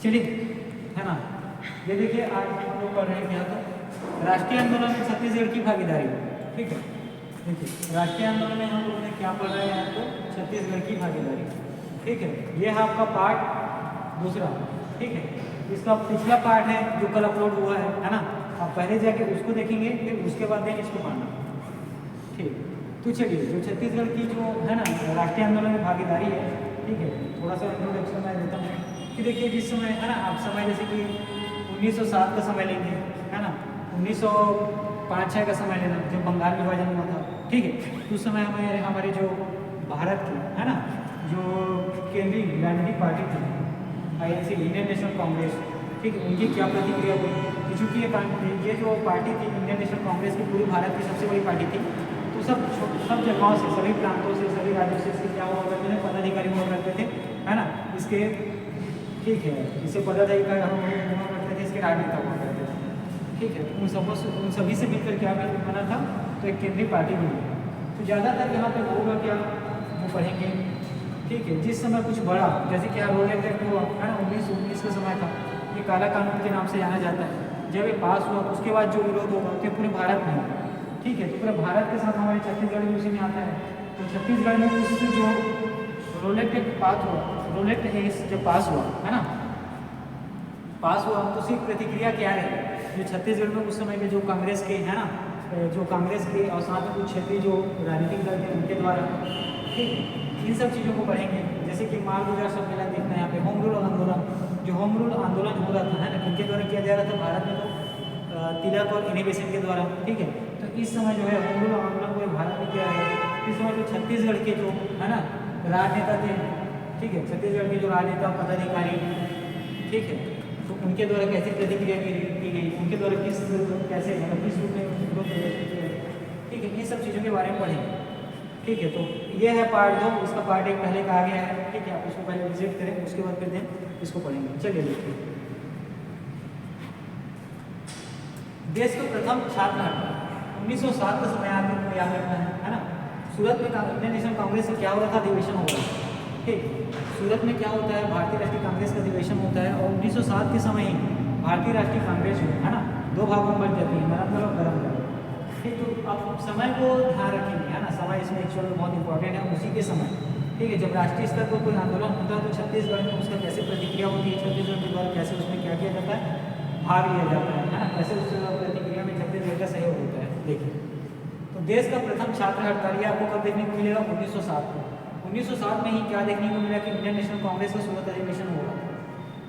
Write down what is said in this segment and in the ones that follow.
चलिए, है ना। ये देखिए आज हम लोग पढ़ रहे हैं क्या, तो राष्ट्रीय आंदोलन में छत्तीसगढ़ की भागीदारी। ठीक है, देखिए राष्ट्रीय आंदोलन में हम लोगों ने क्या पढ़ा है यहाँ तो छत्तीसगढ़ की भागीदारी। ठीक है, ये है आपका पार्ट दूसरा। ठीक है, इसका पिछला पार्ट है जो कल अपलोड हुआ है ना। आप पहले जाके उसको देखेंगे, फिर उसके बाद दें इसको पढ़ना। ठीक, तो चलिए जो छत्तीसगढ़ की जो है ना राष्ट्रीय आंदोलन में भागीदारी है, ठीक है, थोड़ा सा इंट्रोडक्शन मैं देता हूँ कि देखिए जिस समय है ना आप समय जैसे कि 1907 का समय लेंगे, है ना, 1905-6 का समय लेना जब बंगाल विभाजन हुआ था। ठीक है, उस समय हमारे जो भारत की है ना जो केंद्रीय राजनीतिक पार्टी थी INC, इंडियन नेशनल कांग्रेस, ठीक है, उनकी क्या प्रतिक्रिया हुई कि चूँकि ये जो पार्टी थी इंडियन नेशनल कांग्रेस की पूरी भारत की सबसे बड़ी पार्टी थी, तो सब जगहों से, सभी प्रांतों से, सभी राज्यों से इसके क्या हुआ करते थे, पदाधिकारी हुआ करते थे, है ना, इसके। ठीक है, इससे पदाधिकारी हुआ करते थे, इसके राजनेता हुआ करते थे। ठीक है, उन सभी से मिलकर क्या बना था, तो एक केंद्रीय पार्टी बनी। तो ज़्यादातर यहाँ पे होगा क्या वो पढ़ेंगे। ठीक है, जिस समय कुछ बड़ा जैसे कि रोड एक्ट हुआ है ना 1919 का समय था, ये काला कानून के नाम से जाना जाता है। जब ये पास हुआ उसके बाद जो विरोध होगा तो पूरे भारत में होगा। ठीक है, तो पूरे भारत के साथ हमारे छत्तीसगढ़ भी उसी में आता है। तो छत्तीसगढ़ में उस जो रोलेक्ट एक्ट पास हुआ, रोलेक्ट एक्ट जब पास हुआ है ना, पास हुआ तो उसकी प्रतिक्रिया क्या रही जो छत्तीसगढ़ में उस समय के जो कांग्रेस के है ना, जो कांग्रेस के और साथ में कुछ क्षेत्रीय जो राजनीतिक दल थे उनके द्वारा। ठीक है, इन सब चीज़ों को पढ़ेंगे। जैसे कि माल बाजार सम्मेलन देखना है यहाँ पे, होम रूल आंदोलन, जो होम रूल आंदोलन हो रहा था है ना, किनके द्वारा किया जा रहा था भारत में, तो तिलक और इनोवेशन के द्वारा। ठीक है, तो इस समय जो है होम रूल आंदोलन को भारत में किया गया है। इस समय जो छत्तीसगढ़ के जो है ना राजनेता थे, ठीक है, छत्तीसगढ़ के जो राजनेता पदाधिकारी, ठीक है, तो उनके द्वारा कैसे प्रतिक्रिया की गई, उनके द्वारा कैसे मतलब किस रूप में विरोध प्रदर्शन किया। ठीक है, इन सब चीज़ों के बारे में पढ़ेंगे। ठीक है, तो ये है पार्ट 2, इसका पार्ट 1 पहले का आ गया है। ठीक है, आप उसको पहले विजिट करें, उसके बाद फिर दें इसको पढ़ेंगे। चलिए देखिए, देश का प्रथम छात्र हड़ताल 1907 का समय आपको याद रखना है ना। सूरत में इंडियन नेशनल कांग्रेस का क्या हो रहा था, अधिवेशन हो रहा था। ठीक, सूरत में क्या होता है, भारतीय राष्ट्रीय कांग्रेस का अधिवेशन होता है, और 1907 के समय ही भारतीय राष्ट्रीय कांग्रेस जो है ना 2 भागों में बढ़ जाती है, नरम दल और गरम दल। ठीक, तो अब समय को ध्यान रखेंगे, है ना, समय इसमें एक्चुअल में बहुत इंपॉर्टेंट है। उसी के समय, ठीक है, जब राष्ट्रीय स्तर पर कोई आंदोलन होता है तो छत्तीसगढ़ में उसका कैसे प्रतिक्रिया होती है, छत्तीसगढ़ के द्वारा कैसे उसमें क्या किया जाता है, भाग लिया जाता है ना, कैसे उस प्रतिक्रिया में छत्तीसगढ़ का सहयोग होता है। देखिए, तो देश का प्रथम छात्र हड़ताल ये आपको कब देखने को मिलेगा, 1907 को। 1907 में ही क्या देखने को मिला कि इंडियन नेशनल कांग्रेस का सूरत अधिवेशन हो रहा था।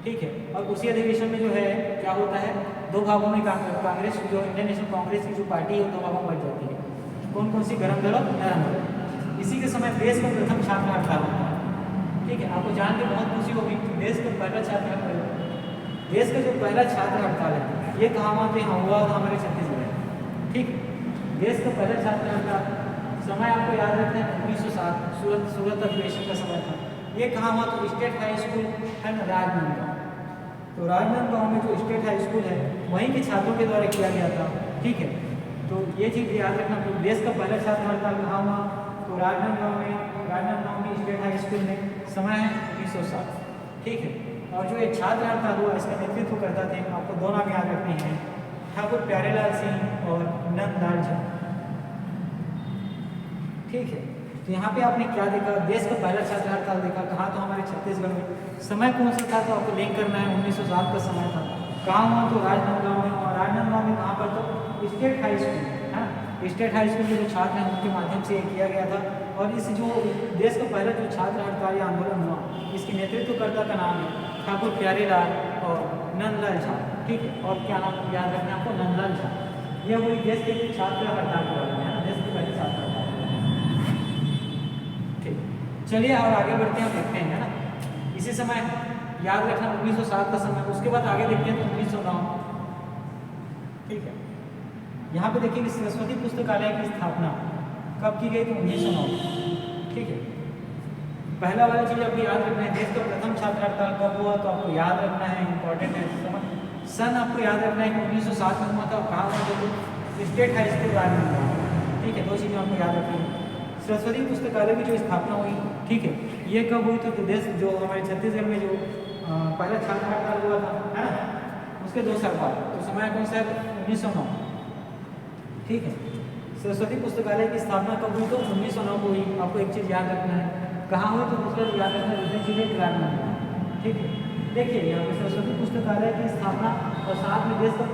ठीक है, और उसी अधिवेशन में जो है क्या होता है, 2 भागों में कांग्रेस जो इंडियन नेशनल कांग्रेस की जो पार्टी है 2 भागों में बढ़ जाती है। कौन कौन सी, गरम दल और नरम दल। इसी के समय देश का प्रथम छात्र हड़ताल होता है। ठीक है, आपको जान के बहुत खुशी होगी कि देश का पहला छात्र हड़ताल, देश का जो पहला छात्र हड़ताल है ये कहाँ वहाँ पे हुआ था, हमारे छत्तीसगढ़। ठीक, देश का पहला छात्र हड़ताल समय आपको याद रखना है 1907 सूरत अधिवेशन का समय था। ये कहाँ हुआ, तो स्टेट हाई स्कूल है ना राजनांदगांव। तो राजनांदगांव में जो स्टेट हाई स्कूल है वहीं के छात्रों के द्वारा किया गया था। ठीक है, तो ये चीज़ याद रखना। तो देश का पहला छात्र हड़ताल कहाँ हुआ, तो राजनांदगांव में, राजनांदगांव की स्टेट हाई स्कूल में। समय है 1907। ठीक है, और जो ये छात्र हड़ताल हुआ इसका नेतृत्व करता थे, आपको 2 नाम याद रखने हैं, ठाकुर प्यारेलाल सिंह और नंदलाल झा। ठीक है, तो यहाँ पे आपने क्या देखा, देश का पहला छात्र हड़ताल देखा, कहाँ तो हमारे छत्तीसगढ़ में। समय कौन सा था, तो आपको लिंक करना है, 1907 का समय था। कहाँ हुआ, तो राजनांदगांव में। और राजनांदगांव में कहाँ पर, तो स्टेट हाई स्कूल है ना, स्टेट हाई स्कूल के जो छात्र हैं उनके माध्यम से किया गया था। और इस जो देश का पहला जो छात्र हड़ताल या आंदोलन हुआ, इसके नेतृत्वकर्ता का नाम है ठाकुर प्यारेलाल और नंदलाल झा। ठीक है, और क्या नाम याद रखना है आपको, नंदलाल झा। यह वही देश के छात्र हड़ताल के बारे में है ना, देश के पहले छात्र हड़ताल। ठीक, चलिए और आगे बढ़ते हैं, देखते हैं है ना। इसी समय याद रखना 1907 का समय। उसके बाद आगे देखते हैं तो 1909। ठीक है, यहाँ पे देखिए सरस्वती पुस्तकालय की स्थापना कब की गई, तो 1909। ठीक है, पहला वाला चीज़ आपको याद रखना है, देश का प्रथम छात्र हड़ताल कब हुआ, तो आपको याद रखना है, इंपॉर्टेंट है। सन आपको याद रखना है कि 1907 में हुआ था। कहाँ हुआ था, तो स्टेट हाई स्कूल राजनांदगांव। ठीक है, 2 चीज़ें आपको याद रखनी है। सरस्वती पुस्तकालय की जो स्थापना हुई, ठीक है, ये कब हुई, तो देश जो हमारे छत्तीसगढ़ में जो पहले छात्र हड़ताल हुआ था, है ना, उसके 2 साल बाद, तो समय कौन सा है, 1909। ठीक है, सरस्वती पुस्तकालय की स्थापना कब हुई, तो 1909 को हुई। आपको एक चीज़ याद रखना है, कहाँ हुई, तो दूसरा याद रखना है, दूसरी चीज़ है ग्रामीण। ठीक है, देखिए यहाँ पे सरस्वती पुस्तकालय की स्थापना और साथ में देश का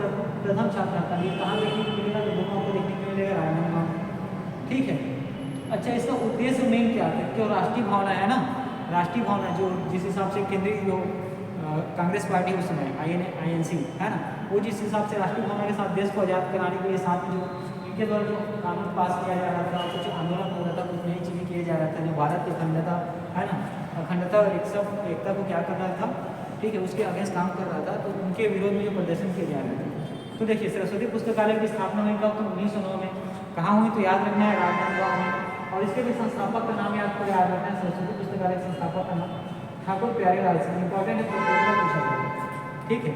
प्रथम छात्र था, ये कहाँ देखने को मिलेगा, तो दोनों आपको देखने को मिलेगा राजनांदगांव। ठीक है, अच्छा, इसका उद्देश्य मेन क्या है, जो राष्ट्रीय भावना है ना, राष्ट्रीय भावना जो जिस हिसाब से केंद्रीय जो कांग्रेस पार्टी उस समय INC है ना, वो जिस हिसाब से राष्ट्रीय भावना के साथ देश को आज़ाद कराने के लिए साथ में जो इनके द्वारा जो कानून पास किया जा रहा था, कुछ आंदोलन हो रहा था, कुछ नई चीज़ें किए जा रहा था, जो भारत की अखंडता है ना, अखंडता और एकता को क्या कर रहा था, ठीक है, उसके अगेंस्ट काम कर रहा था, तो उनके विरोध में जो प्रदर्शन किए जा रहे थे। तो देखिए सरस्वती पुस्तकालय की स्थापना हुई कब, तो 1909 में। कहाँ हुई, तो याद रखना है राजनांदगांव में। और इसके भी संस्थापक का नाम आपको याद रखना है, सरस्वती पुस्तकालय के संस्थापक का नाम ठाकुर प्यारेलाल सिंह। इंपॉर्टेंट है, तो पूछा जाएगा। ठीक है,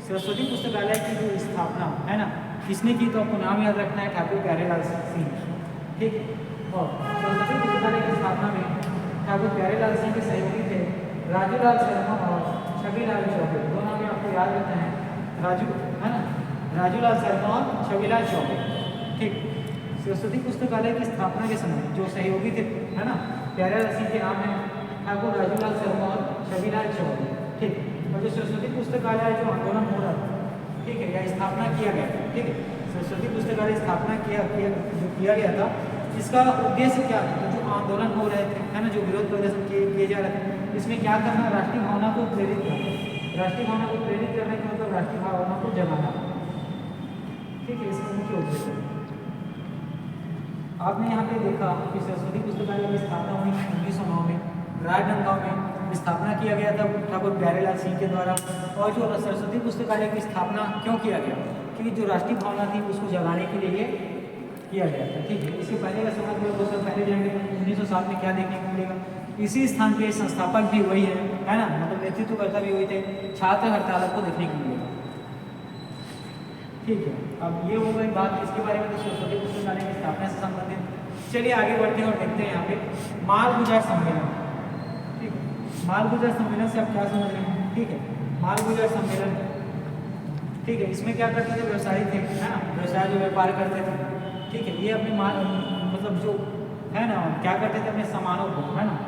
सरस्वती पुस्तकालय की जो स्थापना है ना, किसने की, तो आपको नाम याद रखना है, ठाकुर प्यारेलाल सिंह। ठीक है, और सरस्वती पुस्तकालय की स्थापना में ठाकुर प्यारेलाल सिंह के सहयोगी थे राजूलाल शर्मा और छविलाल चौबे। दो नाम आपको याद रखना है, राजू है ना, राजूलाल शर्मा और छविलाल चौबे। ठीक, सरस्वती पुस्तकालय की स्थापना के समय जो सहयोगी थे, है ना, प्यारेलाल सिंह के नाम है ठाकुर राजूलाल शर्मा और छविलाल चौबे। ठीक, और जो सरस्वती पुस्तकालय जो आंदोलन हो रहा था, ठीक है, या स्थापना किया गया था, ठीक है, सरस्वती पुस्तकालय स्थापना जो किया गया था, इसका उद्देश्य क्या था, जो आंदोलन हो रहे थे, है ना, जो विरोध प्रदर्शन किए जा रहे थे, इसमें क्या करना, राष्ट्रीय भावना को प्रेरित करना। राष्ट्रीय भावना को प्रेरित करने का मतलब राष्ट्रीय भावना को जगाना। ठीक है, इसका मुख्य उद्देश्य आपने यहाँ पे देखा कि सरस्वती पुस्तकालय की स्थापना हुई 1909 में, राजनांदगांव में स्थापना किया गया था ठाकुर प्यारेलाल सिंह के द्वारा। और जो सरस्वती पुस्तकालय की स्थापना क्यों किया गया, क्योंकि जो राष्ट्रीय भावना थी उसको जगाने के लिए किया गया था। ठीक है, इसके पहले का समझ में वो सब पहले जाएंगे 1907 में क्या देखने को मिलेगा, इसी स्थान पे संस्थापक भी वही है ना, मतलब नेतृत्वकर्ता भी वही थे, छात्र हड़ताल को देखने को मिलेगा। ठीक है, अब ये हो गई बात इसके बारे में, तो सरस्वती पुस्तकालय की स्थापना से संबंधित। चलिए आगे बढ़ते हैं और देखते हैं यहाँ पे माल गुजार सम्मेलन। ठीक है, माल गुजार सम्मेलन से आप क्या समझ रहे हैं। ठीक है, माल गुजार सम्मेलन, ठीक है, इसमें क्या करते थे, व्यवसायी थे, है ना, व्यवसाय जो व्यापार करते थे। ठीक है, ये अपने माल मतलब जो है ना, क्या करते थे, अपने सामानों को, है ना,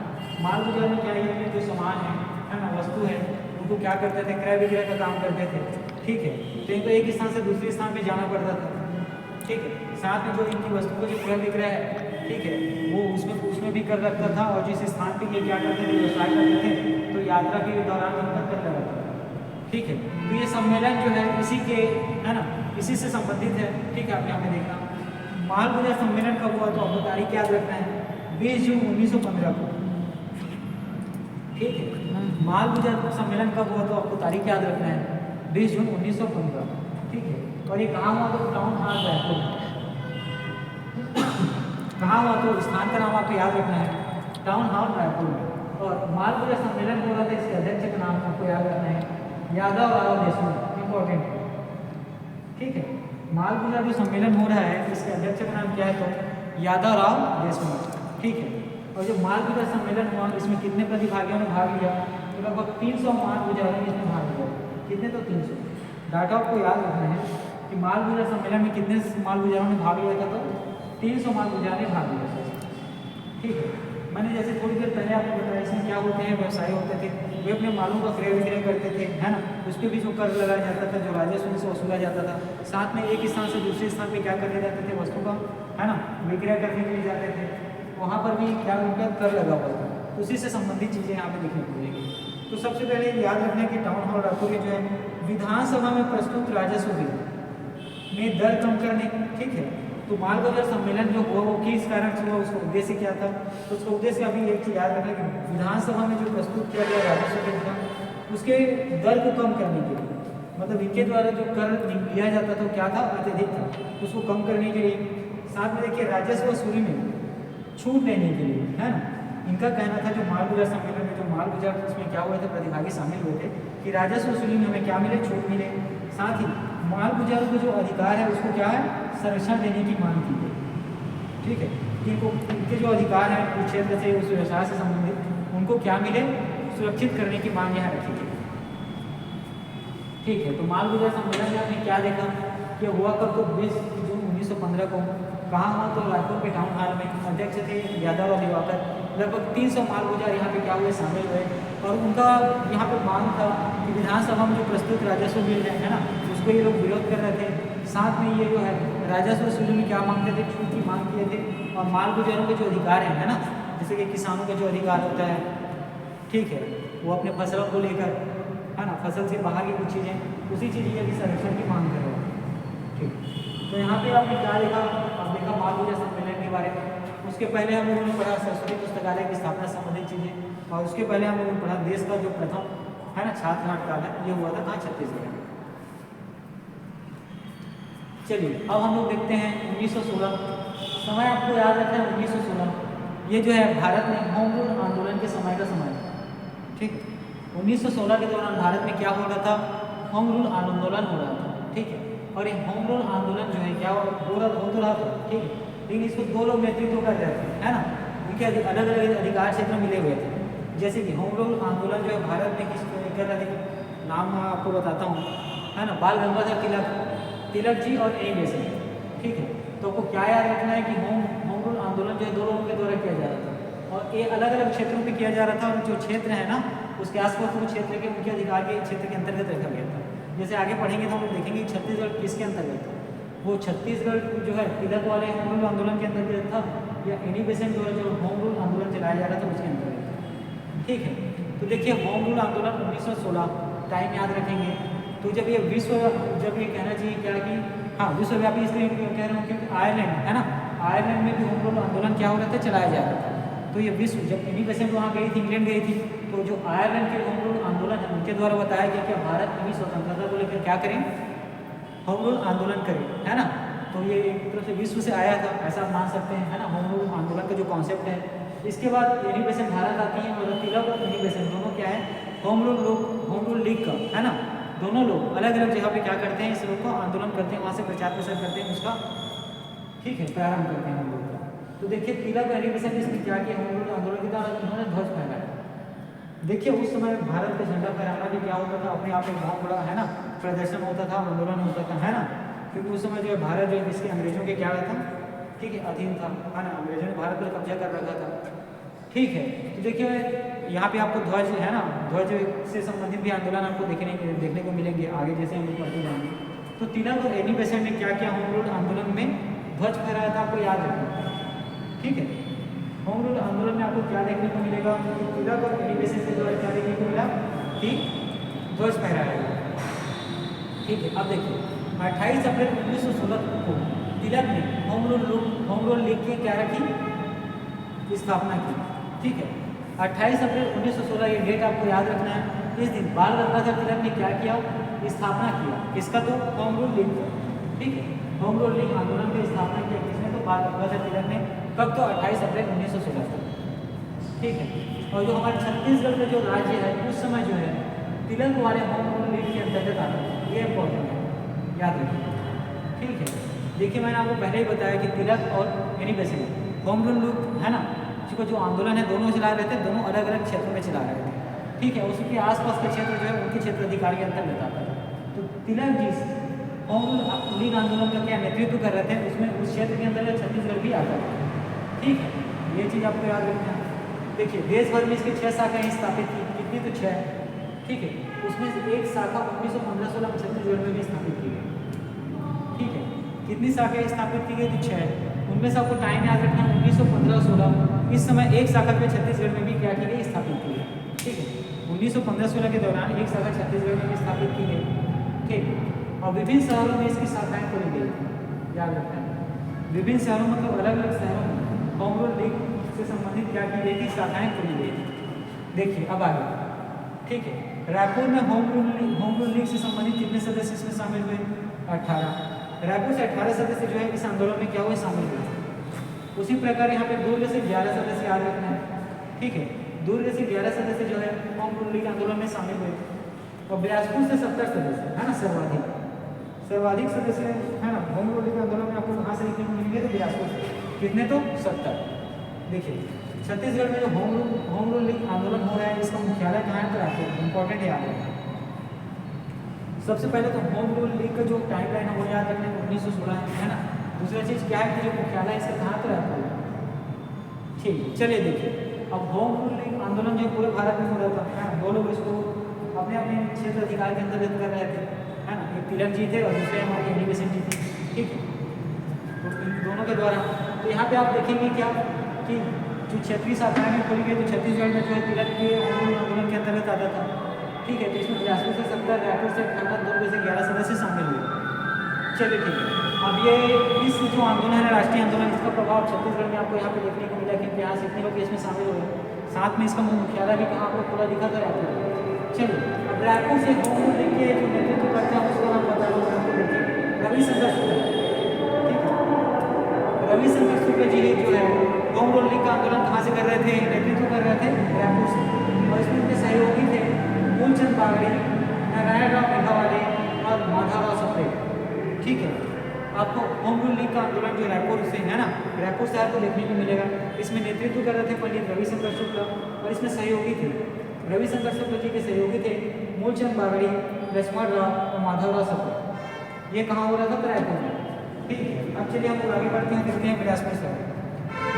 माल गुजार में क्या है, जो सामान है ना, वस्तु है, उनको क्या करते थे, क्रय विक्रय का काम करते थे। ठीक है, तो इनको एक स्थान से दूसरे स्थान पे जाना पड़ता था। ठीक है, साथ में जो इनकी वस्तु को जो क्रय विक्रय है, ठीक है, वो उसमें भी कर रखता था, और जिस स्थान पे ये क्या करते थे, व्यवसाय करते थे, तो यात्रा के दौरान इनका कर रहता था। ठीक है, तो ये सम्मेलन जो है इसी के, है ना, इसी से संबंधित है। ठीक है, आप यहाँ पे देखना माल गुजार सम्मेलन कब हुआ, तो आपको तारीख याद रखना है, 20 जून 1915 को। ठीक है, माल गुजार सम्मेलन कब हुआ, तो आपको तारीख याद रखना है, 20 जून 1915। ठीक है, और ये कहाँ हुआ, तो टाउन हॉल रायपुर। कहाँ हुआ, तो स्थान का नाम आपको याद रखना है, टाउन हॉल रायपुर में। और माल गुजार सम्मेलन हो रहा था, इसके अध्यक्ष का नाम आपको याद रखना है, यादव राव देशमुख। इंपॉर्टेंट। ठीक है, माल गुजार जो सम्मेलन हो रहा है, इसके अध्यक्ष का नाम क्या है, तो यादव राव देशमुख। ठीक है, और जो माल गुजार सम्मेलन हुआ, इसमें कितने प्रतिभागियों ने भाग लिया, तो लगभग 300 माल गुजारों ने इसमें भाग लिया। कितने, तो 300। डाटा आपको याद रखना है कि माल गुजार सम्मेलन में कितने माल गुजारों ने भाग लिया था, तो 300 माल गुजार ने भाग लिया था। ठीक है, मैंने जैसे थोड़ी देर पहले आपको बताया, इसमें क्या होते हैं, व्यवसायी होते थे, वे अपने मालों का क्रय विक्रय करते थे, है ना, उस पर भी जो कर लगाया जाता था, जो राजस्व उनसे वसूला जाता था। साथ में एक स्थान से दूसरे स्थान पे क्या करने जाते थे, वस्तु का, है ना, विक्रय करने के लिए जाते थे, वहाँ पर भी क्या उनका कर लगा हुआ था। उसी से संबंधित चीज़ें यहाँ पे देखने को मिलेगी। तो सबसे पहले याद रखना है कि टाउन हॉल रायपुर में जो है विधानसभा में प्रस्तुत राजस्व बिल में दर कम करने। ठीक है, तो माल गुजार सम्मेलन जो हुआ वो किस कारण से हुआ, उसका उद्देश्य क्या था, तो उसका उद्देश्य अभी एक चीज़ याद रखना कि विधानसभा में जो प्रस्तुत किया गया राजस्व बिल था, उसके दर को कम करने के लिए, मतलब इनके द्वारा जो कर लिया जाता था क्या था, अत्यधिक था, उसको कम करने के लिए। साथ में देखिए राजस्व वसूली में छूट देने के लिए, है ना, इनका कहना था, जो माल गुजार सम्मेलन में जो माल गुजार इसमें क्या हुए थे, प्रतिभागी शामिल हुए थे, कि राजस्व वसूली में हमें क्या मिले, छूट मिले। साथ ही माल गुजारों के जो अधिकार है उसको क्या है, संरक्षण देने की मांग की गई। ठीक है, इनको इनके जो अधिकार हैं उस क्षेत्र से, उस व्यवसाय से संबंधित, उनको क्या मिले, सुरक्षित करने की मांग यहाँ रखी गई। ठीक है, तो माल गुजर सम्मेलन में हमने क्या देखा कि हुआ कब, तो 20 जून 1915 को। कहाँ हुआ, तो रायपुर के टाउन हॉल में। अध्यक्ष थे यादव और दिवाकर। लगभग 300 माल गुजर यहाँ पे क्या हुए, शामिल हुए। और उनका यहाँ पे मांग था कि विधानसभा में जो प्रस्तुत राजस्व बिल है ना, उसको ये लोग विरोध कर रहे थे। साथ में ये जो है राजस्व बिल में क्या मांगते थे, छूट की मांग किए थे। और माल गुजरों के जो अधिकार है ना, जैसे कि किसानों का जो अधिकार होता है, ठीक है, वो अपने फसलों को लेकर, है ना, फसल से बाहर की कुछ चीज़ें, उसी चीज़ के संरक्षण की मांग कर रहे हैं। ठीक, तो यहाँ पे आपने क्या देखा, आप देखा माल गुजर सम्मेलन के बारे में। उसके पहले हम लोगों ने पढ़ा सरस्वती पुस्तकालय की स्थापना संबंधित चीज़ें, और उसके पहले हम लोगों ने पढ़ा देश का जो प्रथम है ना छात्र नाटकाल है, ये हुआ था कहाँ, छत्तीसगढ़ में। चलिए अब हम लोग देखते हैं 1916। समय आपको याद रखना है 1916, ये जो है भारत में होम रूल आंदोलन के समय का समय है। ठीक, 1916 के दौरान भारत में क्या हो रहा था, होम रूल आंदोलन हो रहा था। ठीक है, और ये होम रूल आंदोलन जो है क्या हो तो रहा था। ठीक है, लेकिन इसको दो लोग नेतृत्व कर रहे थे, है ना, उनके अलग अलग अधिकार क्षेत्र मिले हुए थे। जैसे कि होम रूल आंदोलन जो है भारत में किस कर रहे थे, नाम मैं आपको बताता हूँ, है ना, बाल गंगाधर तिलक जी और एनी बेसेंट। ठीक है, तो आपको क्या याद रखना है कि होम रूल आंदोलन जो है दो लोगों के द्वारा किया जा रहा था, और ये अलग अलग क्षेत्रों पे किया जा रहा था। और जो क्षेत्र है ना, उसके आसपास वो क्षेत्र के उनके अधिकार के क्षेत्र के अंतर्गत रखा गया था। जैसे आगे पढ़ेंगे तो हम लोग देखेंगे छत्तीसगढ़ किसके अंतर्गत था। वो छत्तीसगढ़ जो है तिलक वाले होम रूल आंदोलन के अंतर्गत था, या एनी बेसेंट द्वारा जो होम रूल आंदोलन चलाया जा रहा था उसके अंतर्गत था। ठीक है, तो देखिए होम रूल आंदोलन 1916, टाइम याद रखेंगे। तो जब ये जब ये कहना चाहिए क्या कि हाँ विश्वव्यापी, इसलिए कह रहा हूँ क्योंकि आयरलैंड है ना, आयरलैंड में भी होम रूल आंदोलन क्या हो रहा था, चलाया जा रहा था। तो ये विश्व, जब एनी बेसेंट वहाँ गई थी, इंग्लैंड गई थी, तो जो आयरलैंड के होम रूल आंदोलन है उनके द्वारा बताया गया कि भारत की स्वतंत्रता को लेकर क्या करें, होम रूल आंदोलन करें, है ना। तो ये एक तरह से विश्व से आया था, ऐसा आप मान सकते हैं, है ना, होम रूल आंदोलन का जो कॉन्सेप्ट है। इसके बाद एनी बेसेंट भारत आती है, और तिलक और एनी बेसेंट दोनों क्या है, होम रूल लीग का, है ना, दोनों लोग अलग अलग जगह पे क्या करते हैं, इस लोग को आंदोलन करते हैं, वहाँ से प्रचार प्रसार करते हैं उसका। ठीक है, प्रारंभ करते हैं हम लोग का। तो देखिए तिलक एनी बेसेंट इसने क्या किया, होम रूल आंदोलन के दौरान उन्होंने ध्वज फहराया। देखिए उस समय भारत का झंडा फहराना भी क्या होता था, अपने आप में बहुत बड़ा, है ना, प्रदर्शन होता था, आंदोलन होता था, है ना, क्योंकि उस समय जो है भारत जो है इसके अंग्रेजों के क्या था, ठीक है, अधीन था, है ना, अंग्रेजों ने भारत पर कब्जा कर रखा था। ठीक है, तो देखिए यहाँ पे आपको ध्वज, है ना, ध्वज से संबंधित भी आंदोलन आपको देखने को मिलेंगे आगे जैसे हम लोग पढ़ते जाएंगे। तो तिलक और एनी बेसेंट ने क्या किया, होम रूल आंदोलन में ध्वज फहराया था, आपको याद रखना। ठीक है, होम रूल आंदोलन में आपको क्या देखने को मिलेगा, तिलक और एनी बेसेंट के द्वारा क्या देखने को मिला कि ध्वज फहराया गया। ठीक है, अब देखिए 28 अप्रैल 1916 को तिलक ने होम रूल लीग की क्या रखी, स्थापना की। ठीक है, 28 अप्रैल 1916 ये डेट आपको याद रखना है। इस दिन बाल गंगाधर तिलक ने क्या किया, स्थापना किया, किसका, तो होम रूल लीग का। ठीक है, होम रूल लीग आंदोलन की स्थापना किया किसने, तो बाल गंगाधर तिलक ने। कब, तो 28 अप्रैल 1916 को। ठीक है, और जो हमारे छत्तीसगढ़ का जो राज्य है उस समय जो है तिलक वाले होम रूल लीग के अंतर्गत आता है, ये इंपॉर्टेंट है, याद रखिए। ठीक है, देखिए मैंने आपको पहले ही बताया कि तिलक और Annie Besant home rule league, है ना, उसको जो आंदोलन है दोनों चला रहे थे, दोनों अलग अलग क्षेत्रों में चला रहे थे। ठीक है, उसके आसपास के क्षेत्र जो है उनके क्षेत्र अधिकार के अंतर्गत आता है। तो Tilak ji home rule league आंदोलन का क्या नेतृत्व कर रहे थे, उसमें उस क्षेत्र के अंतर्गत छत्तीसगढ़ भी आता है। ठीक है, ये चीज़ आपको याद रखना है। देखिए देश भर में इसकी 6 शाखाएँ स्थापित की, कितनी, तो 6। ठीक है, उसमें से एक शाखा 1915-16 में छत्तीसगढ़ में भी स्थापित की गई। ठीक है, कितनी शाखाएँ स्थापित की गई थी, 6। उनमें से आपको टाइम याद रखना है 1915-16। इस समय एक शाखा पे छत्तीसगढ़ में भी क्या की गई, स्थापित की गई। ठीक है, 1915-16 के दौरान एक शाखा छत्तीसगढ़ में भी स्थापित की गई। ठीक, और विभिन्न शहरों में इसकी शाखाएँ खोली गई, याद रखना है। विभिन्न शहरों मतलब अलग अलग शहरों में होम रूल लीग से संबंधित क्या की गई थी, शाखाएँ खोली गई थी। देखिए अब आगे। ठीक है, रायपुर में होम रूल लीग से संबंधित कितने सदस्य इसमें शामिल हुए, 18। रायपुर से 18 सदस्य जो है इस आंदोलन में क्या हुए, शामिल हुए। उसी प्रकार यहाँ पे दुर्ग से 11 सदस्य याद रखना है। ठीक है, दुर्ग से 11 सदस्य जो है होम रूल लीग आंदोलन में शामिल हुए। और बिलासपुर से 70 सदस्य, है ना, सर्वाधिक सदस्य, है ना, होम रूल लीग आंदोलन में आपको कहाँ से देखने को मिलेंगे, तो बिलासपुर से। कितने, तो 70। देखिए छत्तीसगढ़ में जो होम रूल लीग आंदोलन हो रहा है इसका मुख्यालय कहाँ है, तो रायपुर। इंपॉर्टेंट याद है, सबसे पहले तो होम रूल लीग का जो टाइम लाइन है वो याद रखना है 1916 है ना। दूसरा चीज़ क्या है कि जो मुख्यालय इसका कहाँ पर रहता है। ठीक, चलिए देखिए अब होम रूल लीग आंदोलन जो पूरे भारत में हो रहा था है ना, दो लोग इसको अपने अपने क्षेत्र अधिकार के अंतर्गत कर रहे थे है ना। एक तिलक जी थे और दूसरे हमारे एनी बेसेंट जी थे। ठीक है, तो इन दोनों के द्वारा तो यहाँ पे आप देखेंगे क्या कि जो क्षेत्रीय शाखाएं में खोली गई तो छत्तीसगढ़ में जो है तिलक के आंदोलन के अंतर्गत आता था। ठीक है, तो इसमें बिलासपुर से 70, रायपुर से 18, दुर्ग से 11 सदस्य शामिल हुए। चलिए ठीक है, अब ये इस जो आंदोलन है राष्ट्रीय आंदोलन, इसका प्रभाव छत्तीसगढ़ में आपको यहाँ पे देखने को मिला कि इतिहास इतने लोग इसमें शामिल हुए। साथ में इसका मुख्यालय भी कहाँ आपको पूरा दिखा था रायपुर। चलिए अब रायपुर से होम रूल लीग के जो नेतृत्व करता है उसका नाम बता दो आपको। देखिए रविशंकर शुक्ल। ठीक है, रविशंकर शुक्ल जी जो है होम रूल लीग का आंदोलन कहाँ से कर रहे थे, नेतृत्व कर रहे थे रायपुर से। और इसमें उनके सहयोगी थे मूलचंद बागड़ी, नारायण राव मेघावाले और माधवराव सप्रे। ठीक है, आपको होम रूल लीग का आंदोलन जो रायपुर से है ना, रायपुर से आपको देखने को मिलेगा। इसमें नेतृत्व कर रहे थे पंडित रविशंकर शुक्ल और इसमें सहयोगी थे रविशंकर शुक्ल जी के सहयोगी थे मूलचंद बागड़ी, लक्ष्मण राव और माधवराव सप्रे। ये कहाँ हो रहा था, रायपुर में। ठीक है, अब चलिए हम लोग आगे बढ़ते हैं, देखते हैं बिलासपुर शहर।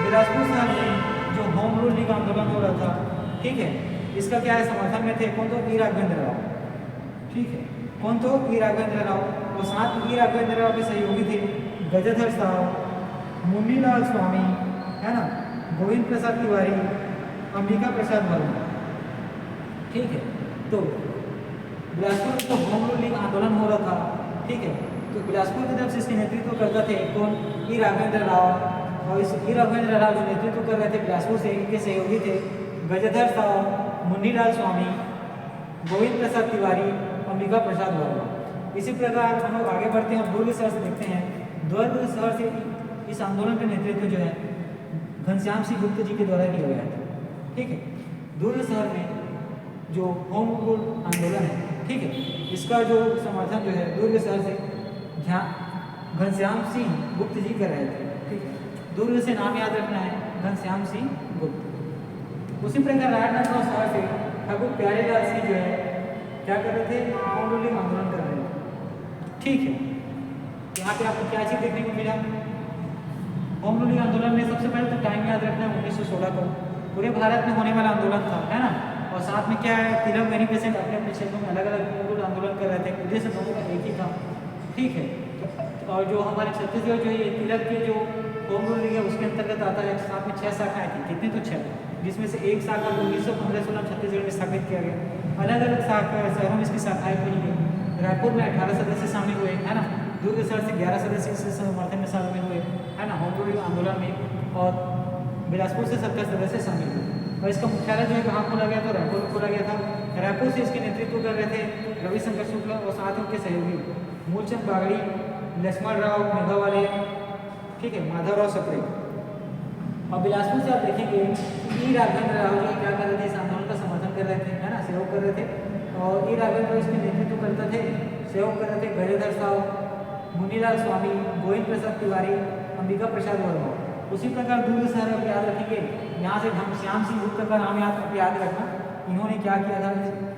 बिलासपुर शहर में जो होम रूल लीग आंदोलन हो रहा था, ठीक है, इसका क्या है समर्थन में थे कौन, तो ई राघवेंद्र राव। ठीक है, कौन तो ई राघवेंद्र राव और साथ में ई राघवेंद्र राव के सहयोगी थे गजधर साहब, मुन्नीलाल स्वामी है ना, गोविंद प्रसाद तिवारी, अंबिका प्रसाद वर्मा। ठीक है, तो बिलासपुर में तो होम रूल लीग आंदोलन हो रहा था। ठीक है, तो बिलासपुर की तरफ से इसके नेतृत्व करता थे कौन, ई राघवेंद्र राव। और इस ई राघवेंद्र राव जो नेतृत्व कर रहे थे बिलासपुर से, इनके सहयोगी थे गजधर साहब, मुन्नीलाल स्वामी, गोविंद प्रसाद तिवारी, अंबिका प्रसाद वर्मा। इसी प्रकार हम लोग आगे बढ़ते हैं और दुर्ग शहर से देखते हैं। दुर्ग शहर से इस आंदोलन का नेतृत्व जो है घनश्याम सिंह गुप्त जी के द्वारा किया गया था। ठीक है, दुर्ग शहर में जो होम रूल आंदोलन है, ठीक है, इसका जो समर्थन जो है दुर्ग शहर से घनश्याम सिंह गुप्त जी कर रहे थे। ठीक है, दुर्ग से नाम याद रखना है घनश्याम सिंह गुप्त। उसी प्रकार राजनांदगांव शहर से ठाकुर प्यारेलाल सिंह जो है क्या कर रहे थे, होम रूलिंग आंदोलन कर रहे थे। ठीक है, यहाँ पे आपको क्या चीज़ देखने को मिला, होम रूलिंग आंदोलन में सबसे पहले तो टाइम याद रखना है 1916 को पूरे भारत में होने वाला आंदोलन था, है ना। और साथ में क्या है, तिलक मैनिफेस्टो अपने अपने क्षेत्रों में अलग अलग होम रूल आंदोलन कर रहे थे, उद्देश्य दोनों का एक ही था। ठीक है, और जो हमारे छत्तीसगढ़ जो है तिलक के जो होम रूल लीग है उसके अंतर्गत आता है। साथ में 6 शाखाएँ थी, कितनी तो 6, जिसमें से एक शाखा को 1915-16 छत्तीसगढ़ में स्थापित किया गया। अलग अलग शहरों में इसकी शाखाएँ खुली गई। रायपुर में 18 सदस्य शामिल हुए, है ना। दुर्ग शहर से 11 सदस्य इस समर्थन में शामिल हुए, है ना, होम रूल आंदोलन में। और बिलासपुर से 70 सदस्य शामिल हुए। और इसका मुख्यालय जो है कहाँ खोला गया, तो रायपुर में खोला गया था। रायपुर से इसके नेतृत्व कर रहे थे रविशंकर शुक्ल और साथ ही उनके सहयोगी मूलचंद बागड़ी, लक्ष्मण राव मेघावाले, ठीक है, माधवराव सप्रे। और बिलासपुर से आप देखेंगे ई राघवेंद्र राव जो क्या कर रहे थे, इस आंदोलन का समर्थन कर रहे थे, है ना, सहयोग कर रहे थे। और ई राघवेंद्र राव इसके नेतृत्व करते थे, सहयोग कर रहे थे गजधर साहब, मुन्नीलाल स्वामी, गोविंद प्रसाद तिवारी, अंबिका प्रसाद वर्मा। उसी प्रकार दुर्ग शहर आप याद रखेंगे, यहाँ से घनश्याम सिंह गुप्त का नाम याद रखना। इन्होंने क्या किया था,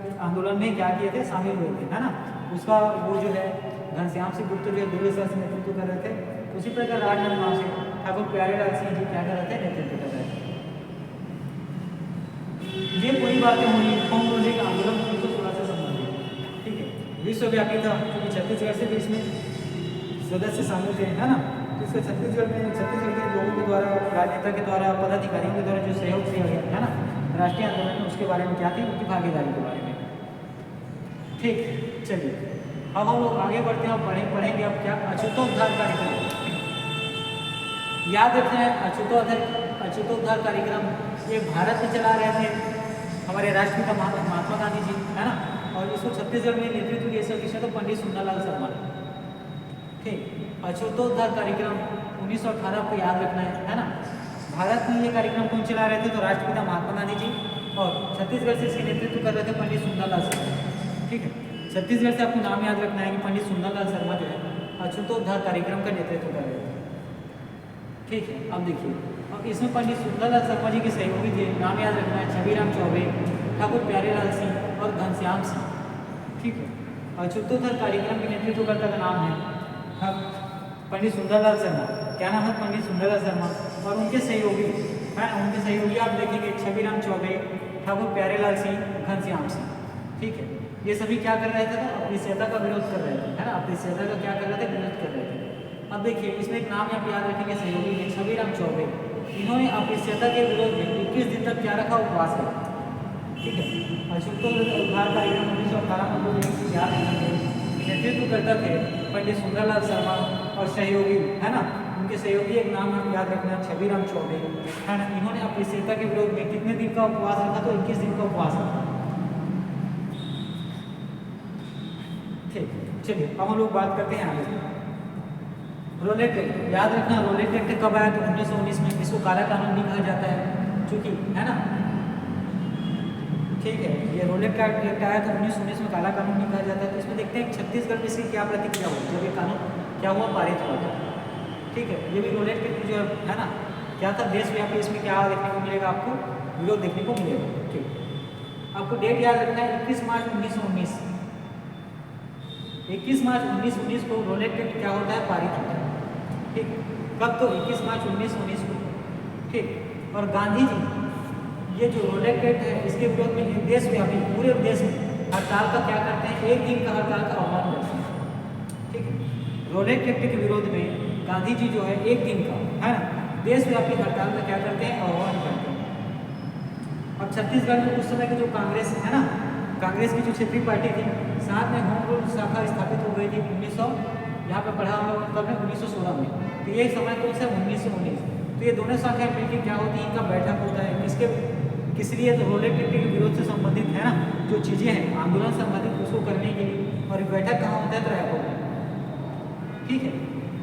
इस आंदोलन में क्या किए थे, शामिल हुए थे, है ना। उसका वो जो है घनश्याम सिंह गुप्त जो है दुर्ग शहर से नेतृत्व कर रहे थे। उसी प्रकार राजनांदगांव से ठाकुर प्यारेलाल सिंह जी क्या कर रहे थे, नेतृत्व कर रहे थे। ये कोई बातें हुई होम रूलिंग आंदोलन 1916 से संबंधित। ठीक है, विश्वव्यापी था क्योंकि छत्तीसगढ़ से भी इसमें सदस्य शामिल थे, है ना। तो इसका छत्तीसगढ़ के लोगों के द्वारा, राजनेता के द्वारा, पदाधिकारियों के द्वारा जो सहयोग दिया गया, है ना, राष्ट्रीय आंदोलन में, उसके बारे में क्या थी, उनकी भागीदारी के बारे में। ठीक, चलिए अब हम लोग आगे बढ़ते हैं और पढ़ेंगे अब क्या, अछूतोद्धार कार्यक्रम। याद रखना है अछूतोद्धार कार्यक्रम ये भारत में चला रहे थे हमारे राष्ट्रपिता महात्मा गांधी जी, है ना। और इसको छत्तीसगढ़ में नेतृत्व किया तो पंडित सुंदरलाल शर्मा ने। ठीक, अछूतोद्धार कार्यक्रम 1918 को याद रखना है ना। भारत में ये कार्यक्रम कौन चला रहे थे, तो राष्ट्रपिता महात्मा गांधी जी, और छत्तीसगढ़ से इसके नेतृत्व कर रहे थे पंडित सुंदरलाल शर्मा। ठीक है, छत्तीसगढ़ से आपको नाम याद रखना है कि पंडित सुंदरलाल शर्मा जो है अछूतोद्धार कार्यक्रम का नेतृत्व कर रहे थे। ठीक है, अब देखिए, अब इसमें पंडित सुंदरलाल शर्मा जी के सहयोगी थे, नाम याद रखना है छबीराम चौबे, ठाकुर प्यारेलाल सिंह और घनश्याम सिंह। ठीक है, अछूतोत्तर कार्यक्रम के नेतृत्वकर्ता का नाम है पंडित सुंदरलाल शर्मा। क्या नाम है? पंडित सुंदरलाल शर्मा। और उनके सहयोगी है, उनके सहयोगी आप देखेंगे छबीराम चौबे, ठाकुर प्यारेलाल सिंह, घनश्याम सिंह। ठीक है, ये सभी क्या कर रहे थे? तो अस्पृश्यता का विरोध कर रहे थे, है ना। अस्पृश्यता का क्या कर रहे थे? विरोध कर रहे थे। अब देखिए इसमें एक नाम आप याद रखेंगे सहयोगी है छबीराम चौबे। इन्होंने अस्पृश्यता के विरोध में 21 दिन तक क्या रखा? उपवास रखा। ठीक है, अछूतोत्तर उद्धार कार्यक्रम 1918 में याद रखेंगे। नेतृत्व करता थे पंडित सुंदरलाल शर्मा और सहयोगी है ना, उनके सहयोगी एक नाम हम याद रखना छबीराम चौबे है ना। इन्होंने अस्पृश्यता के विरोध में कितने दिन का उपवास रखा? तो 21 दिन का उपवास रखा। ठीक, चलिए अब हम लोग बात करते हैं आगे। रोलेट एक्ट याद रखना, रोलेट एक्ट कब आया? तो 1919 में। इसको काला कानून भी कहा जाता है, चूंकि है ना। ठीक है, ये रोलेट एक्ट आया तो 1919 में काला कानून भी कहा जाता है। तो इसमें देखते हैं छत्तीसगढ़ में इसकी क्या प्रतिक्रिया हुई जब ये कानून क्या हुआ? पारित हुआ था। ठीक है, ये भी रोलेट एक्ट जो है ना क्या था? देशव्यापी। इसमें क्या देखने को मिलेगा? आपको विरोध देखने को मिलेगा। ठीक, आपको डेट याद रखना है 21 मार्च 1919। 21 मार्च 1919 को रोलेट एक्ट क्या होता है? पारित होता है। ठीक, कब? तो 21 मार्च 1919 को। ठीक, और गांधी जी ये जो रोलेट एक्ट है इसके विरोध में देशव्यापी पूरे देश में हड़ताल का क्या करते हैं? एक दिन का हड़ताल का आह्वान करते हैं। ठीक है, रोलेट एक्ट के विरोध में गांधी जी जो है एक दिन का है ना देशव्यापी हड़ताल का क्या करते हैं? आह्वान करते हैं। अब छत्तीसगढ़ में उस समय की जो कांग्रेस है ना, कांग्रेस की जो क्षेत्रीय पार्टी थी, साथ में होम रूल शाखा स्थापित हो गई थी 1900 यहाँ पे पढ़ा हम लोग कब है? 1916 में। तो ये समय कौन सा? 1919। तो ये दोनों शाखाएं मिलकर क्या होती है? इनका बैठक होता है। किसके किस लिए? तो रोलेट एक्ट के विरोध से संबंधित है ना जो चीज़ें हैं आंदोलन संबंधित उसको करने के लिए। और बैठक कहाँ होता है? तो रायपुर में। ठीक है,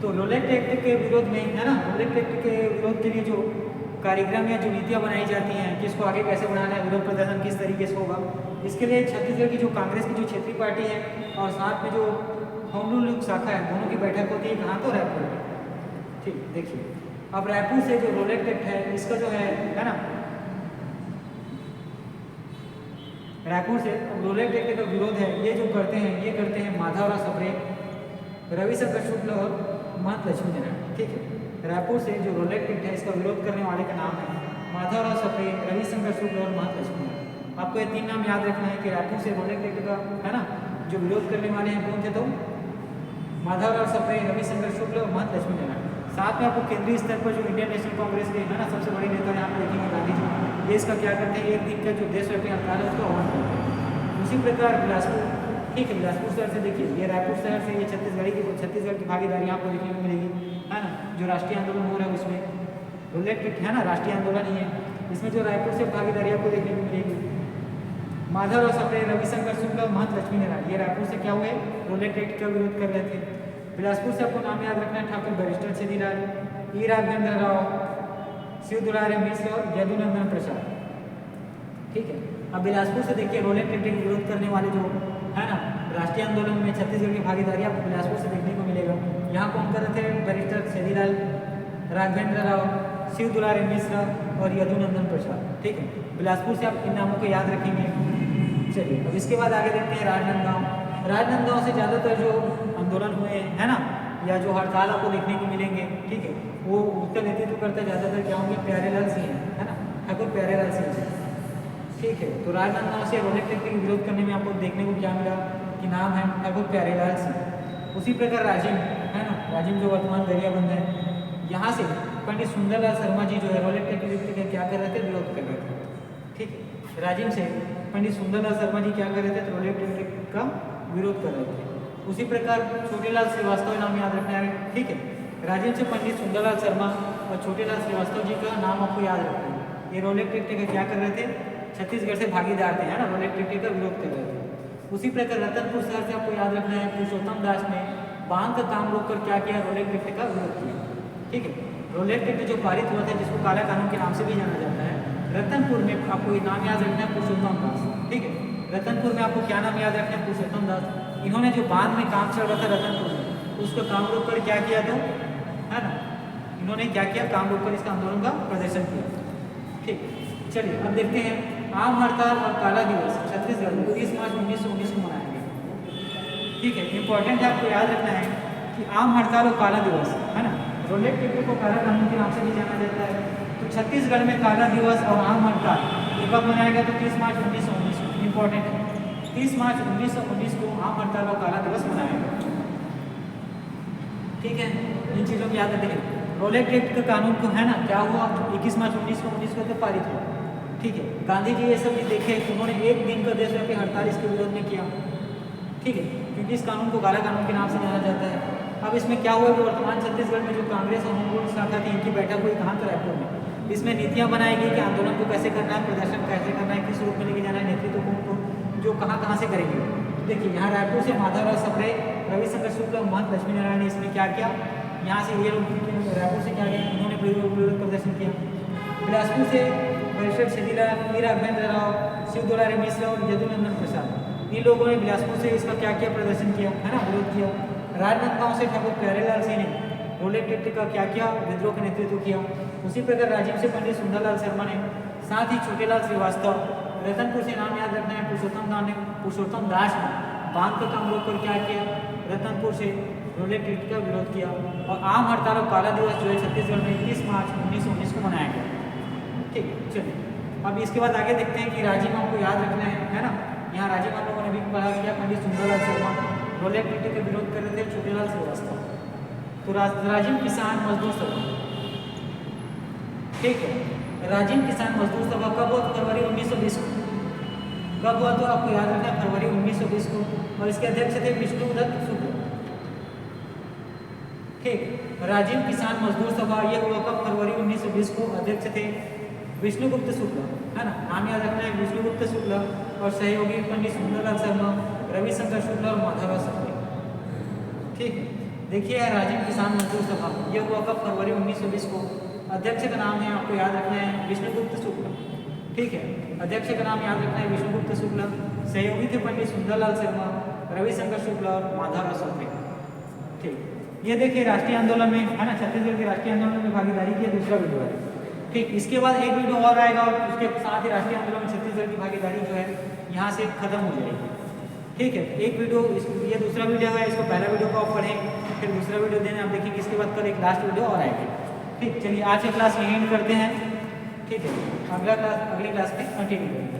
तो रोलेट एक्ट के विरोध में है ना, रोलेट एक्ट के विरोध के लिए जो कार्यक्रम या जो नीतियाँ बनाई जाती हैं, किसको आगे कैसे बढ़ाना है, विरोध प्रदर्शन किस तरीके से होगा, इसके लिए छत्तीसगढ़ की जो कांग्रेस की जो क्षेत्रीय पार्टी है और साथ में जो होम रूल शाखा है दोनों की बैठक होती है कहाँ? तो रायपुर में। ठीक, देखिए अब रायपुर से जो रोलेट एक्ट है इसका जो है ना रायपुर से रोलेट एक्ट का विरोध है ये जो करते हैं ये करते हैं माधवराव सप्रे, रविशंकर शुक्ल और महंत लक्ष्मी नारायण। ठीक है, रायपुर से जो रोलेट एक्ट है इसका विरोध करने वाले का नाम है माधवराव सप्रे, रविशंकर शुक्ल और महंत लक्ष्मी नारायण। आपको ये तीन नाम याद रखना है कि रायपुर से रोलेट एक्ट का है ना जो विरोध करने वाले हैं कौन थे? तो माधवराव सप्रे, रविशंकर शुक्ल और महंत लक्ष्मी नारायण। साथ में आपको केंद्रीय स्तर पर जो इंडियन नेशनल कांग्रेस के है ना सबसे बड़ी नेता यहाँ पे देखेंगे गांधी जी, ये इसका क्या करते हैं? एक दिन का जो देशव्यापी हड़ताल है उसको आह्वान करते हैं। उसी प्रकार बिलासपुर, ठीक है, बिलासपुर शहर से देखिए ये रायपुर शहर से ये छत्तीसगढ़ की भागीदारी आपको देखने को मिलेगी है ना। जो राष्ट्रीय आंदोलन हो रहा है उसमें रोलेट एक्ट है ना राष्ट्रीय आंदोलन ही है, इसमें जो रायपुर से भागीदारी आपको देखने को मिलेगी। माधवराव सप्रे, रविशंकर शुक्ल और महंत लक्ष्मी नारायण ये रायपुर से क्या हुए? रोलेट एक्ट का विरोध कर रहे थे। बिलासपुर से आपको नाम याद रखना है ठाकुर बैरिस्टर छेदीलाल, ई राघवेंद्र राव, शिव दुलारे मिश्र और यदुनंदन प्रसाद। ठीक है, अब बिलासपुर से देखिए रोलेट एक्ट के विरोध करने वाले जो है ना राष्ट्रीय आंदोलन में छत्तीसगढ़ की भागीदारी आपको बिलासपुर से देखने को मिलेगा। यहाँ कौन कर रहे थे? बैरिस्टर छेदीलाल, राघवेंद्र राव, शिव दुलारे मिश्र और यदुनंदन प्रसाद। ठीक है, बिलासपुर से आप इन नामों को याद रखेंगे। चलिए अब इसके बाद आगे देखते हैं राजनांदगांव। राजनांदगांव से ज़्यादातर जो आंदोलन हुए है ना या जो हड़ताल आपको देखने को मिलेंगे, ठीक है, वो उसका नेतृत्व करता ज़्यादातर क्या होंगे? प्यारेलाल सिंह है ना, ठाकुर प्यारेलाल सिंह। ठीक है, तो राजनांदगांव से रोलेट एक्ट के विरोध करने में आपको देखने को क्या मिला कि नाम है ठाकुर प्यारेलाल सिंह। उसी प्रकार राजिम है ना, राजिम जो वर्तमान गरियाबंद है, यहाँ से पंडित सुंदरलाल शर्मा जी जो है रोलेट एक्ट के क्या कर रहे थे? विरोध कर रहे थे। ठीक है, राजिम से पंडित सुंदरलाल शर्मा जी क्या कर रहे थे? तो रोलेट एक्ट का विरोध कर रहे थे। उसी प्रकार छोटेलाल श्रीवास्तव नाम याद रखना है। ठीक है, राजिम से पंडित सुंदरलाल शर्मा और छोटेलाल श्रीवास्तव जी का नाम आपको याद रखना है। ये रोलेट एक्ट का क्या कर रहे थे? छत्तीसगढ़ से भागीदार थे है ना, रोलेट एक्ट का विरोध कर रहे थे। उसी प्रकार रतनपुर शहर से आपको याद रखना है पुरुषोत्तम दास ने बांध का काम रोककर क्या किया? रोलेट एक्ट का विरोध किया। ठीक है, रोलेट एक्ट जो पारित हुआ था जिसको काला कानून के नाम से भी जाना जाता है, रतनपुर में आपको ये नाम याद रखना है पुरुषोत्तम दास। ठीक है, रतनपुर में आपको क्या नाम याद रखना है? पुरुषोत्तम दास। इन्होंने जो बांध में काम चल रहा था रतनपुर में उसको काम रोककर क्या किया था है ना, इन्होंने क्या किया? काम रोककर इसका आंदोलन का प्रदर्शन किया। ठीक, चलिए अब देखते हैं आम हड़ताल और काला दिवस छत्तीसगढ़ में 30 मार्च 1919 को मनाया गया। ठीक है, इंपॉर्टेंट है, आपको याद रखना है कि आम हड़ताल और काला दिवस, है ना, रोलेट टिकट को काला कानून के नाम से भी जाना जाता है। तो छत्तीसगढ़ में काला दिवस और आम हड़ताल ये कब मनाया गया? तो 30 मार्च 1919 को। इंपॉर्टेंट है, 30 मार्च 1919 को आम हड़ताल और काला दिवस मनाया गया। ठीक है, इन चीज़ों को याद रखें। रोलेट एक्ट का कानून को, है ना, क्या हुआ? 21 मार्च 1919 को तो पारित हुआ। ठीक है, गांधी जी ये सब देखे, उन्होंने एक दिन का देशव्यापी हड़ताल इसके विरोध में किया। ठीक है, क्योंकि इस कानून को काला कानून के नाम से जाना जाता है। अब इसमें क्या हुआ कि वर्तमान छत्तीसगढ़ में जो कांग्रेस और होम रूल शाखा थी, इनकी बैठक हुई कहाँ? तो रायपुर में। इसमें नीतियाँ बनाई गई कि आंदोलन को कैसे करना है, प्रदर्शन कैसे करना है, किस रूप में लेके जाना है, नेतृत्व को जो कहाँ कहाँ से करेंगे। देखिए, यहाँ रायपुर से माधवराव सप्रे, रविशंकर शुक्ल, महंत लक्ष्मी नारायण ने इसमें क्या किया? यहाँ से ये लोग रायपुर से क्या किया? इन्होंने विरोध प्रदर्शन किया। बिलासपुर से बैरिस्टर छेदीलाल, वी राघवेंद्र राव, शिव दुलारी मिश्र और यदुनंदन प्रसाद, इन लोगों ने बिलासपुर से इसका क्या किया? प्रदर्शन किया, है ना, विरोध किया। राजनांदगांव से ठाकुर प्यारेलाल सिंह ने रोलेट एक्ट का क्या किया? विद्रोह का नेतृत्व किया। उसी प्रकार राजीव से पंडित सुंदरलाल शर्मा ने, साथ ही छोटेलाल श्रीवास्तव, रतनपुर से नाम याद रखना है, पुरुषोत्तम दास ने बांध का काम रोककर क्या किया? रतनपुर से रोलेट एक्ट का विरोध किया। और आम हड़ताल और काला दिवस जो है छत्तीसगढ़ में 21 मार्च 1919 को मनाया गया। ठीक है, चलिए अब इसके बाद आगे देखते हैं कि राजीव को याद रखना है ना। यहाँ राजीव हम लोगों ने भी पढ़ा किया, पंडित सुंदरलाल शर्मा रोलेट एक्ट का विरोध कर रहे थे, छोटेलाल श्रीवास्तव। तो राजीव किसान मजदूर सभा, ठीक है, राजीव किसान मजदूर सभा कब हुआ? फरवरी 1920 को। कब हुआ? तो आपको याद रखना है, फरवरी 1920 को। और इसके अध्यक्ष थे विष्णुदत्त शुक्ल। ठीक, राजीव किसान मजदूर सभा ये हुआ कब? फरवरी 1920 को। अध्यक्ष थे विष्णुगुप्त शुक्ल, है ना, नाम याद रखना है, विष्णुगुप्त शुक्ल। और सहयोगी पंडित सुंदरलाल शर्मा, रविशंकर शुक्ल और माधवराव सप्रे। ठीक है, देखिए राजीव किसान मजदूर सभा ये हुआ कब? फरवरी 1920 को। अध्यक्ष का नाम है, आपको याद रखना है, विष्णुगुप्त शुक्ल। ठीक है, अध्यक्ष का नाम याद रखना है, विष्णुगुप्त शुक्ल। सहयोगी थे पंडित सुंदरलाल शर्मा, रविशंकर शुक्ल और माधवराव सप्रे। ठीक, ये देखिए राष्ट्रीय आंदोलन में, है ना, छत्तीसगढ़ के राष्ट्रीय आंदोलन में भागीदारी की दूसरा वीडियो है। ठीक, इसके बाद एक वीडियो और आएगा और उसके साथ ही राष्ट्रीय आंदोलन में छत्तीसगढ़ की भागीदारी जो है यहाँ से खत्म हो जाएगी। ठीक है, एक वीडियो, ये दूसरा वीडियो है, इसको पहला वीडियो को आप पढ़ें, फिर दूसरा वीडियो देने आप देखेंगे। इसके बाद कल एक लास्ट वीडियो और आएगी। ठीक, चलिए आज की क्लास यहीं एंड करते हैं। ठीक है, अगली क्लास में कंटिन्यू करेंगे।